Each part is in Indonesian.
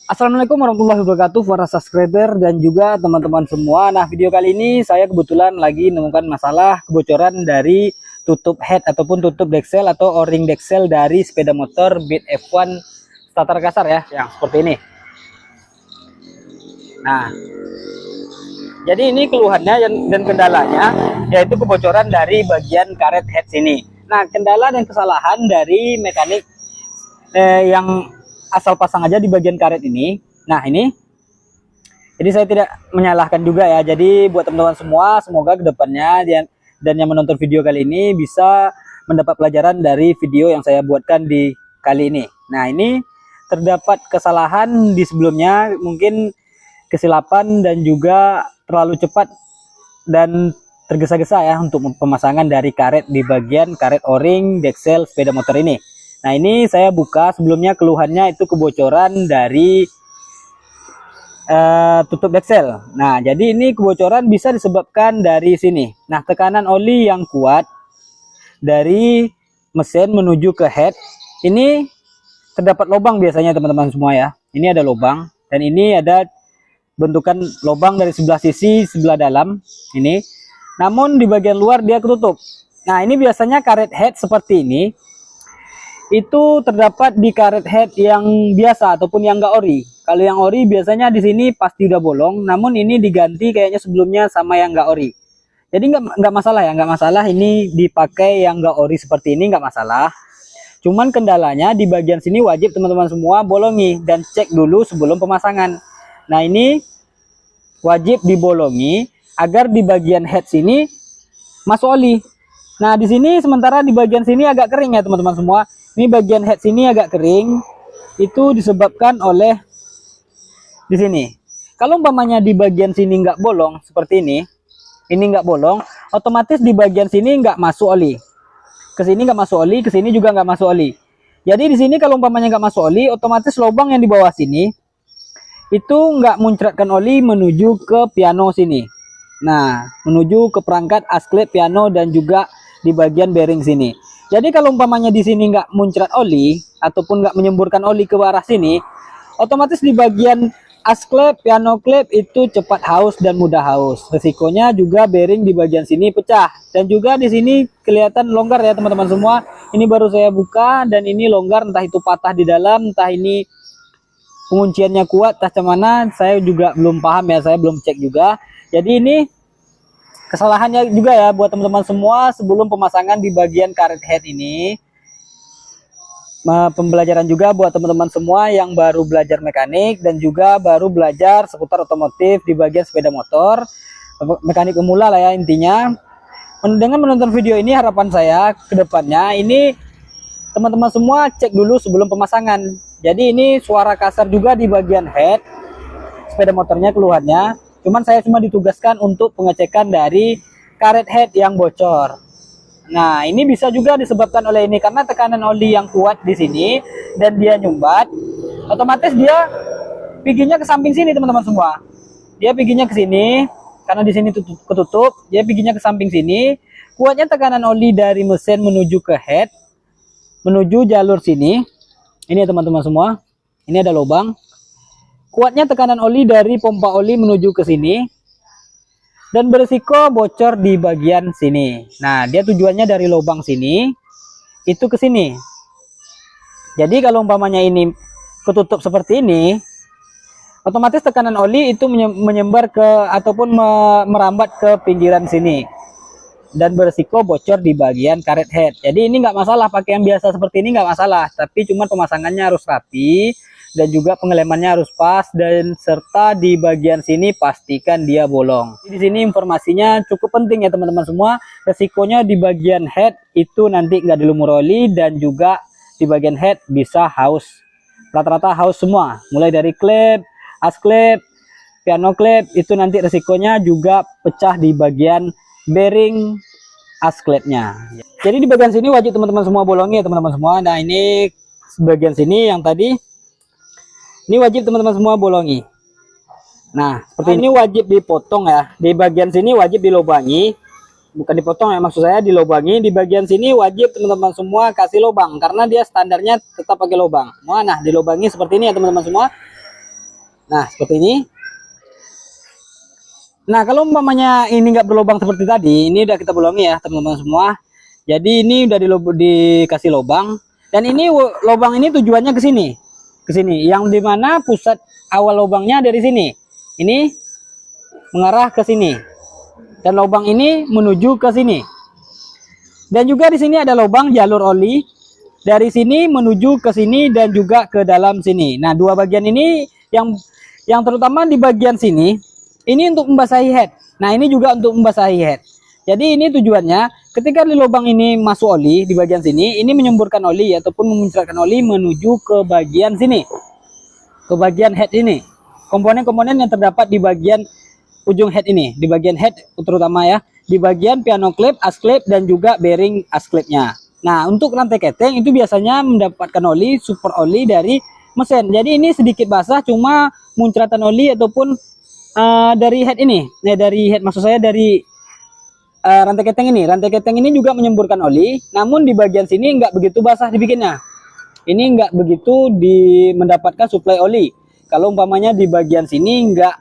Assalamualaikum warahmatullahi wabarakatuh para subscriber dan juga teman-teman semua. Nah, video kali ini saya kebetulan lagi menemukan masalah kebocoran dari tutup head ataupun tutup deksel atau o-ring deksel dari sepeda motor Beat F1 starter kasar ya, yang seperti ini. Nah, jadi ini keluhannya dan kendalanya yaitu kebocoran dari bagian karet head sini. Nah, kendala dan kesalahan dari mekanik yang asal pasang aja di bagian karet ini. Nah, ini saya tidak menyalahkan juga ya. Jadi buat teman-teman semua, semoga kedepannya dan yang menonton video kali ini bisa mendapat pelajaran dari video yang saya buatkan di kali ini. Nah, ini terdapat kesalahan di sebelumnya, mungkin kesilapan dan juga terlalu cepat dan tergesa-gesa ya untuk pemasangan dari karet di bagian karet o-ring deksel sepeda motor ini. Nah, ini saya buka sebelumnya, keluhannya itu kebocoran dari tutup deksel. Nah, jadi ini kebocoran bisa disebabkan dari sini. Nah, tekanan oli yang kuat dari mesin menuju ke head ini terdapat lubang biasanya teman-teman semua ya. Ini ada lubang dan ini ada bentukan lubang dari sebelah sisi sebelah dalam ini. Namun di bagian luar dia ketutup. Nah, ini biasanya karet head seperti ini itu terdapat di karet head yang biasa ataupun yang enggak ori. Kalau yang ori biasanya di sini pasti udah bolong, namun ini diganti kayaknya sebelumnya sama yang enggak ori. Jadi enggak masalah ya, enggak masalah ini dipakai yang enggak ori seperti ini, enggak masalah. Cuman kendalanya di bagian sini wajib teman-teman semua bolongi dan cek dulu sebelum pemasangan. Nah, ini wajib dibolongi agar di bagian head sini masuk oli. Nah, di sini sementara di bagian sini agak kering ya teman-teman semua. Ini bagian head sini agak kering, itu disebabkan oleh di sini. Kalau umpamanya di bagian sini nggak bolong seperti ini nggak bolong, otomatis di bagian sini nggak masuk oli. Ke sini nggak masuk oli, ke sini juga nggak masuk oli. Jadi di sini kalau umpamanya nggak masuk oli, otomatis lubang yang di bawah sini itu nggak muncratkan oli menuju ke piano sini. Nah, menuju ke perangkat asklep piano dan juga di bagian bearing sini. Jadi kalau umpamanya di sini nggak muncrat oli ataupun nggak menyemburkan oli ke arah sini, otomatis di bagian asklep, piano klep itu cepat haus dan mudah haus. Resikonya juga bearing di bagian sini pecah dan juga di sini kelihatan longgar ya teman-teman semua. Ini baru saya buka dan ini longgar, entah itu patah di dalam, entah ini pengunciannya kuat, entah mana, saya juga belum paham ya, saya belum cek juga. Jadi ini kesalahannya juga ya buat teman-teman semua sebelum pemasangan di bagian karet head ini. Pembelajaran juga buat teman-teman semua yang baru belajar mekanik dan juga baru belajar seputar otomotif di bagian sepeda motor. Mekanik pemula lah ya intinya. Dengan menonton video ini, harapan saya ke depannya ini teman-teman semua cek dulu sebelum pemasangan. Jadi ini suara kasar juga di bagian head sepeda motornya keluhannya. Cuman saya cuma ditugaskan untuk pengecekan dari karet head yang bocor. Nah, ini bisa juga disebabkan oleh ini karena tekanan oli yang kuat di sini dan dia nyumbat. Otomatis dia piginya ke samping sini teman-teman semua. Dia piginya ke sini karena di sini ketutup, dia piginya ke samping sini. Kuatnya tekanan oli dari mesin menuju ke head, menuju jalur sini. Ini ya teman-teman semua. Ini ada lubang. Kuatnya tekanan oli dari pompa oli menuju ke sini dan berisiko bocor di bagian sini. Nah, dia tujuannya dari lubang sini itu ke sini. Jadi kalau umpamanya ini ketutup seperti ini, otomatis tekanan oli itu menyebar ke ataupun merambat ke pinggiran sini dan berisiko bocor di bagian karet head. Jadi ini nggak masalah pakai yang biasa seperti ini, nggak masalah, tapi cuma pemasangannya harus rapi dan juga pengelemannya harus pas, dan serta di bagian sini pastikan dia bolong. Di sini informasinya cukup penting ya teman-teman semua. Resikonya di bagian head itu nanti nggak dilumur oli dan juga di bagian head bisa haus. Rata-rata haus semua, mulai dari klep, asklep, piano klep, itu nanti resikonya juga pecah di bagian bearing asklepnya. Jadi di bagian sini wajib teman-teman semua bolongi ya teman-teman semua. Nah, ini bagian sini yang tadi ini wajib teman-teman semua bolongi. Nah, seperti ini wajib dipotong ya. Di bagian sini wajib dilubangi. bukan dipotong ya, maksud saya dilobangi. Di bagian sini wajib teman-teman semua kasih lubang karena dia standarnya tetap pakai lubang. Nah, dilobangi seperti ini ya teman-teman semua. Nah, seperti ini. Nah, kalau umpamanya ini nggak berlubang seperti tadi, ini udah kita bolongi ya teman-teman semua. Jadi ini udah dikasih lubang, dan ini lubang ini tujuannya ke sini, yang dimana pusat awal lubangnya dari sini. Ini mengarah ke sini, dan lubang ini menuju ke sini. Dan juga di sini ada lubang jalur oli dari sini menuju ke sini dan juga ke dalam sini. Nah, dua bagian ini yang terutama di bagian sini. Ini untuk membasahi head. Nah, ini juga untuk membasahi head. Jadi ini tujuannya ketika di lubang ini masuk oli di bagian sini, ini menyemburkan oli ataupun memuncratkan oli menuju ke bagian sini. Ke bagian head ini. Komponen-komponen yang terdapat di bagian ujung head ini, di bagian head terutama ya, di bagian piano clip, as clip dan juga bearing as clipnya. Nah, untuk rantai keteng itu biasanya mendapatkan oli, super oli dari mesin. Jadi ini sedikit basah, cuma muncratan oli ataupun dari head ini, dari head maksud saya dari rantai keteng ini. Rantai keteng ini juga menyemburkan oli, namun di bagian sini nggak begitu basah dibikinnya. Ini nggak begitu mendapatkan suplai oli. Kalau umpamanya di bagian sini nggak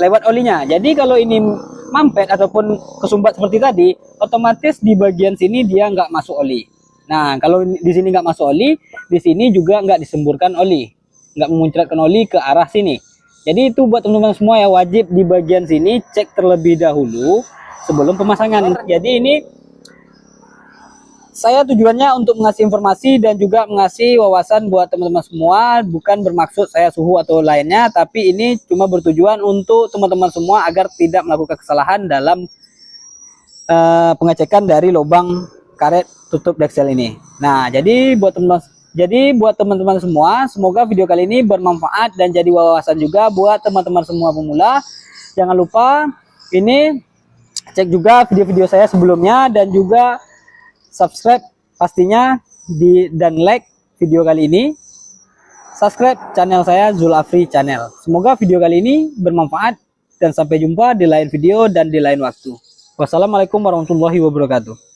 lewat olinya. Jadi kalau ini mampet ataupun kesumbat seperti tadi, otomatis di bagian sini dia nggak masuk oli. Nah, kalau di sini nggak masuk oli, di sini juga nggak disemburkan oli, nggak memuncratkan oli ke arah sini. Jadi itu buat teman-teman semua ya, wajib di bagian sini cek terlebih dahulu sebelum pemasangan. Jadi ini saya tujuannya untuk mengasih informasi dan juga mengasih wawasan buat teman-teman semua, bukan bermaksud saya suhu atau lainnya, tapi ini cuma bertujuan untuk teman-teman semua agar tidak melakukan kesalahan dalam pengecekan dari lubang karet tutup deksel ini. Nah, jadi buat teman-teman semua, semoga video kali ini bermanfaat dan jadi wawasan juga buat teman-teman semua pemula. Jangan lupa ini cek juga video-video saya sebelumnya dan juga subscribe pastinya dan like video kali ini. Subscribe channel saya Zulafri Channel. Semoga video kali ini bermanfaat dan sampai jumpa di lain video dan di lain waktu. Wassalamualaikum warahmatullahi wabarakatuh.